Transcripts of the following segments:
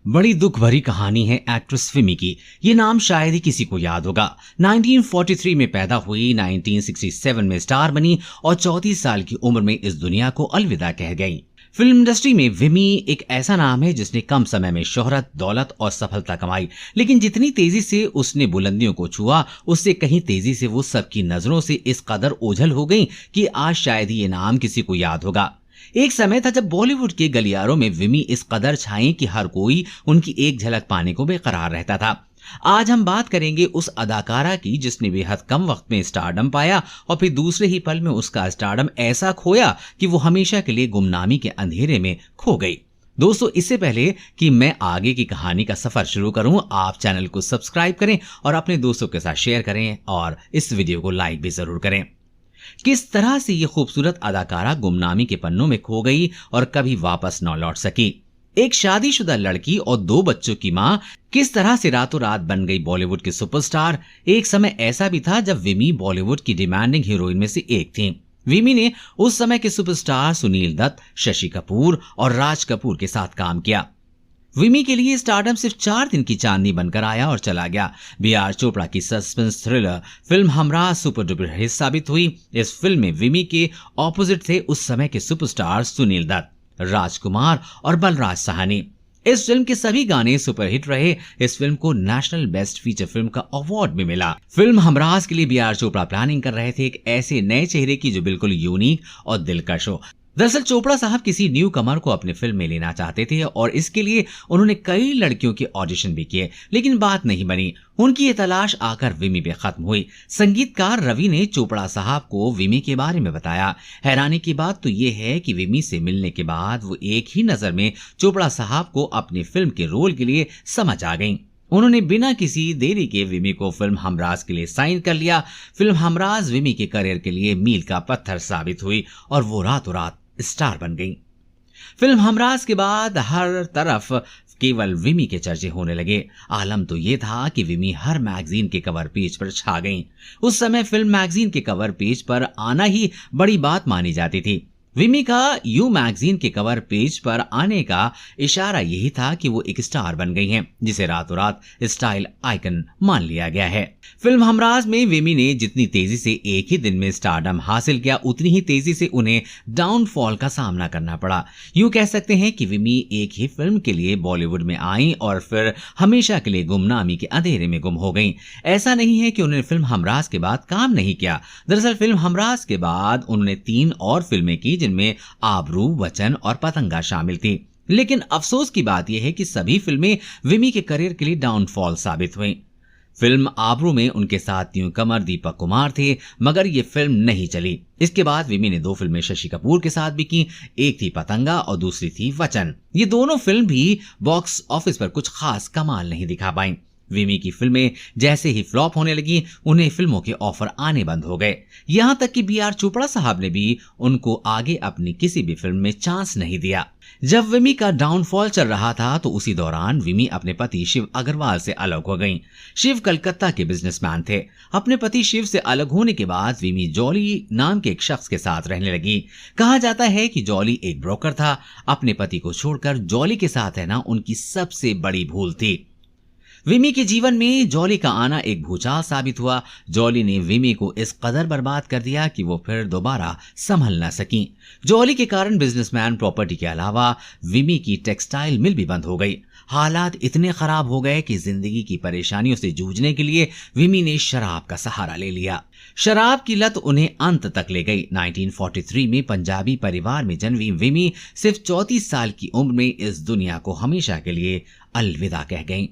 बड़ी दुख भरी कहानी है एक्ट्रेस विमी की। ये नाम शायद ही किसी को याद होगा। 1943 में पैदा हुई, 1967 में स्टार बनी और 34 साल की उम्र में इस दुनिया को अलविदा कह गई। फिल्म इंडस्ट्री में विमी एक ऐसा नाम है जिसने कम समय में शोहरत, दौलत और सफलता कमाई, लेकिन जितनी तेजी से उसने बुलंदियों को छुआ, उससे कहीं तेजी से वो सबकी नजरों से इस कदर ओझल हो गई कि आज शायद ही ये नाम किसी को याद होगा। एक समय था जब बॉलीवुड के गलियारों में विमी इस कदर छाई कि हर कोई उनकी एक झलक पाने को बेकरार रहता था। आज हम बात करेंगे उस अदाकारा की जिसने बेहद कम वक्त में स्टारडम पाया और फिर दूसरे ही पल में उसका स्टारडम ऐसा खोया कि वो हमेशा के लिए गुमनामी के अंधेरे में खो गई। दोस्तों, इससे पहले कि मैं आगे की कहानी का सफर शुरू करूं, आप चैनल को सब्सक्राइब करें और अपने दोस्तों के साथ शेयर करें और इस वीडियो को लाइक भी जरूर करें। किस तरह से ये खूबसूरत अदाकारा गुमनामी के पन्नों में खो गई और कभी वापस न लौट सकी। एक शादीशुदा लड़की और 2 बच्चों की मां किस तरह से रातों रात बन गई बॉलीवुड की सुपरस्टार। एक समय ऐसा भी था जब विमी बॉलीवुड की डिमांडिंग हीरोइन में से एक थी। विमी ने उस समय के सुपरस्टार सुनील दत्त, शशि कपूर और राज कपूर के साथ काम किया। विमी के लिए स्टारडम सिर्फ 4 दिन की चांदनी बनकर आया और चला गया। बी.आर. चोपड़ा की suspense thriller film Humraaz super duper hit साबित हुई। इस फिल्म में विमी के ऑपोजिट थे उस समय के सुपरस्टार सुनील दत्त, राजकुमार और बलराज साहनी। इस फिल्म के सभी गाने सुपरहिट रहे। इस फिल्म को नेशनल बेस्ट फीचर फिल्म का अवार्ड भी मिला। फिल्म हमराज के लिए बी.आर. चोपड़ा प्लानिंग कर रहे थे एक ऐसे नए चेहरे की जो बिल्कुल यूनिक और दिलकश हो। दरअसल चोपड़ा साहब किसी न्यू कमर को अपने फिल्म में लेना चाहते थे और इसके लिए उन्होंने कई लड़कियों के ऑडिशन भी किए, लेकिन बात नहीं बनी। उनकी ये तलाश आकर विमी पे खत्म हुई। संगीतकार रवि ने चोपड़ा साहब को विमी के बारे में बताया। हैरानी की बात तो ये है कि विमी से मिलने के बाद वो एक ही नजर में चोपड़ा साहब को अपनी फिल्म के रोल के लिए समझ आ गईं। उन्होंने बिना किसी देरी के विमी को फिल्म हमराज के लिए साइन कर लिया। फिल्म हमराज विमी के करियर के लिए मील का पत्थर साबित हुई और वो रातों रात स्टार बन गई। फिल्म हमराज के बाद हर तरफ केवल विमी के चर्चे होने लगे। आलम तो ये था कि विमी हर मैगजीन के कवर पेज पर छा गईं। उस समय फिल्म मैगजीन के कवर पेज पर आना ही बड़ी बात मानी जाती थी। विमी का यू मैगजीन के कवर पेज पर आने का इशारा यही था कि वो एक स्टार बन गई हैं, जिसे रातों रात स्टाइल आइकन मान लिया गया है। फिल्म हमराज में विमी ने जितनी तेजी से एक ही दिन में स्टारडम हासिल किया, उतनी ही तेजी से उन्हें डाउनफॉल का सामना करना पड़ा। यूं कह सकते हैं कि विमी एक ही फिल्म के लिए बॉलीवुड में आई और फिर हमेशा के लिए गुमनामी के अंधेरे में गुम हो गई। ऐसा नहीं है कि उन्होंने फिल्म हमराज के बाद काम नहीं किया। दरअसल फिल्म हमराज के बाद उन्होंने 3 और फिल्में की जिनमें आबरू, वचन और पतंगा शामिल थी। लेकिन अफसोस की बात यह है कि सभी फिल्में विमी के करियर के लिए डाउनफॉल साबित हुई। फिल्म आबरू में उनके साथ न्यूकमर दीपक कुमार थे, मगर ये फिल्म नहीं चली। इसके बाद विमी ने 2 फिल्में शशि कपूर के साथ भी की। एक थी पतंगा और दूसरी थी वचन। ये दोनों फिल्म भी बॉक्स ऑफिस पर कुछ खास कमाल नहीं दिखा पाई। विमी की फिल्में जैसे ही फ्लॉप होने लगी, उन्हें फिल्मों के ऑफर आने बंद हो गए। यहां तक कि बी.आर. चोपड़ा साहब ने भी उनको आगे अपनी किसी भी फिल्म में चांस नहीं दिया। जब विमी का डाउनफॉल चल रहा था तो उसी दौरान विमी अपने पति शिव अग्रवाल से अलग हो गईं। शिव कलकत्ता के बिजनेसमैन थे। अपने पति शिव से अलग होने के बाद विमी जॉली नाम के एक शख्स के साथ रहने लगी। कहा जाता है कि जॉली एक ब्रोकर था। अपने पति को छोड़कर जॉली के साथ रहना उनकी सबसे बड़ी भूल थी। विमी के जीवन में जॉली का आना एक भूचाल साबित हुआ। जॉली ने विमी को इस कदर बर्बाद कर दिया कि वो फिर दोबारा संभल न सकी। जॉली के कारण बिजनेसमैन प्रॉपर्टी के अलावा विमी की टेक्सटाइल मिल भी बंद हो गई। हालात इतने खराब हो गए कि जिंदगी की परेशानियों से जूझने के लिए विमी ने शराब का सहारा ले लिया। शराब की लत उन्हें अंत तक ले गई। 1943 में पंजाबी परिवार में जन्मी विमी सिर्फ 34 साल की उम्र में इस दुनिया को हमेशा के लिए अलविदा कह गईं।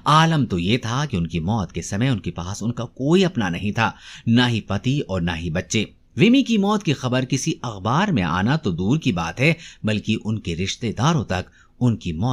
आलम तो ये था कि उनकी मौत के समय उनके पास उनका कोई अपना नहीं था, ना ही पति और ना ही बच्चे। विमी की मौत की खबर किसी अखबार में आना तो दूर की बात है, बल्कि उनके रिश्तेदारों तक उनकी मौत